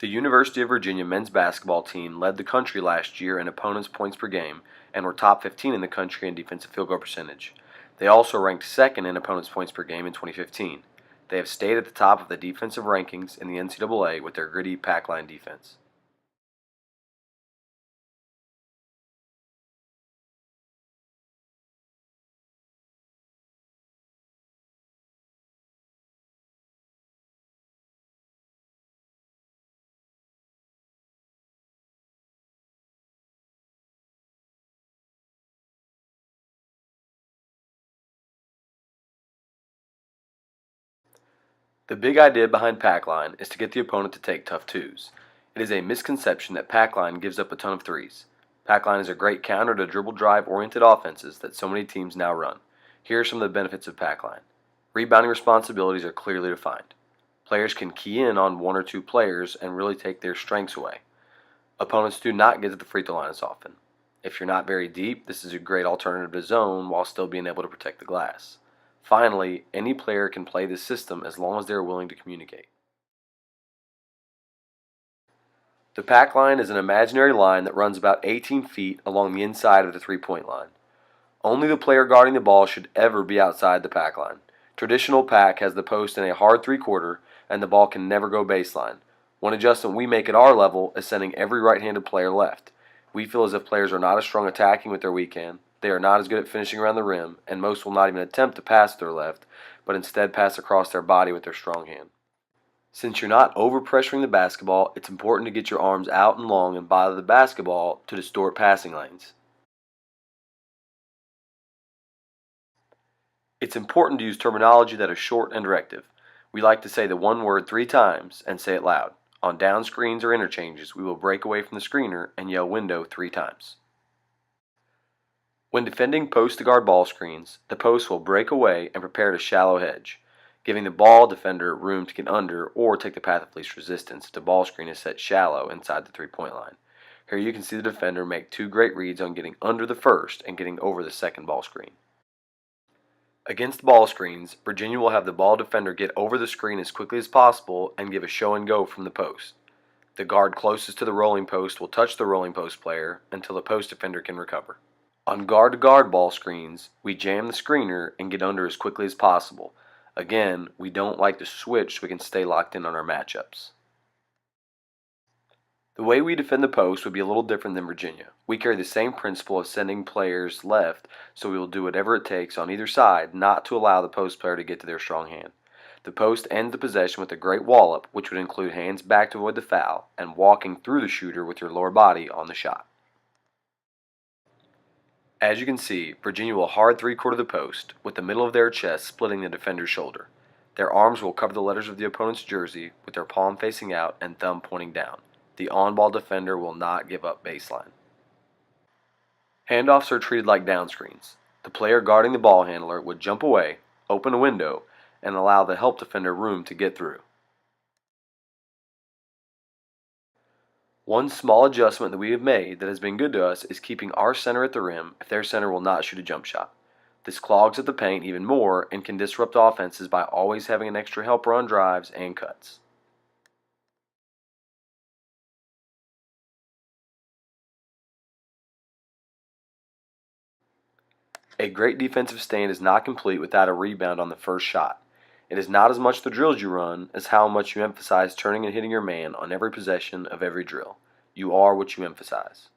The University of Virginia men's basketball team led the country last year in opponents' points per game and were top 15 in the country in defensive field goal percentage. They also ranked second in opponents' points per game in 2015. They have stayed at the top of the defensive rankings in the NCAA with their gritty Packline defense. The big idea behind Packline is to get the opponent to take tough twos. It is a misconception that Packline gives up a ton of threes. Packline is a great counter to dribble drive oriented offenses that so many teams now run. Here are some of the benefits of Packline. Rebounding responsibilities are clearly defined. Players can key in on one or two players and really take their strengths away. Opponents do not get to the free throw line as often. If you're not very deep, this is a great alternative to zone while still being able to protect the glass. Finally, any player can play this system as long as they are willing to communicate. The pack line is an imaginary line that runs about 18 feet along the inside of the three-point line. Only the player guarding the ball should ever be outside the pack line. Traditional pack has the post in a hard three-quarter, and the ball can never go baseline. One adjustment we make at our level is sending every right-handed player left. We feel as if players are not as strong attacking with their weak hand, they are not as good at finishing around the rim, and most will not even attempt to pass with their left, but instead pass across their body with their strong hand. Since you're not overpressuring the basketball, it's important to get your arms out and long and bother the basketball to distort passing lanes. It's important to use terminology that is short and directive. We like to say the one word 3 times and say it loud. On down screens or interchanges, we will break away from the screener and yell window 3 times. When defending post to guard ball screens, the post will break away and prepare to shallow hedge, giving the ball defender room to get under or take the path of least resistance if the ball screen is set shallow inside the three-point line. Here you can see the defender make 2 great reads on getting under the first and getting over the second ball screen. Against ball screens, Virginia will have the ball defender get over the screen as quickly as possible and give a show and go from the post. The guard closest to the rolling post will touch the rolling post player until the post defender can recover. On guard-to-guard ball screens, we jam the screener and get under as quickly as possible. Again, we don't like to switch so we can stay locked in on our matchups. The way we defend the post would be a little different than Virginia. We carry the same principle of sending players left, so we will do whatever it takes on either side not to allow the post player to get to their strong hand. The post ends the possession with a great wallop, which would include hands back to avoid the foul, and walking through the shooter with your lower body on the shot. As you can see, Virginia will hard three-quarter the post, with the middle of their chest splitting the defender's shoulder. Their arms will cover the letters of the opponent's jersey, with their palm facing out and thumb pointing down. The on-ball defender will not give up baseline. Handoffs are treated like down screens. The player guarding the ball handler would jump away, open a window, and allow the help defender room to get through. One small adjustment that we have made that has been good to us is keeping our center at the rim if their center will not shoot a jump shot. This clogs at the paint even more and can disrupt offenses by always having an extra helper on drives and cuts. A great defensive stand is not complete without a rebound on the first shot. It is not as much the drills you run as how much you emphasize turning and hitting your man on every possession of every drill. You are what you emphasize.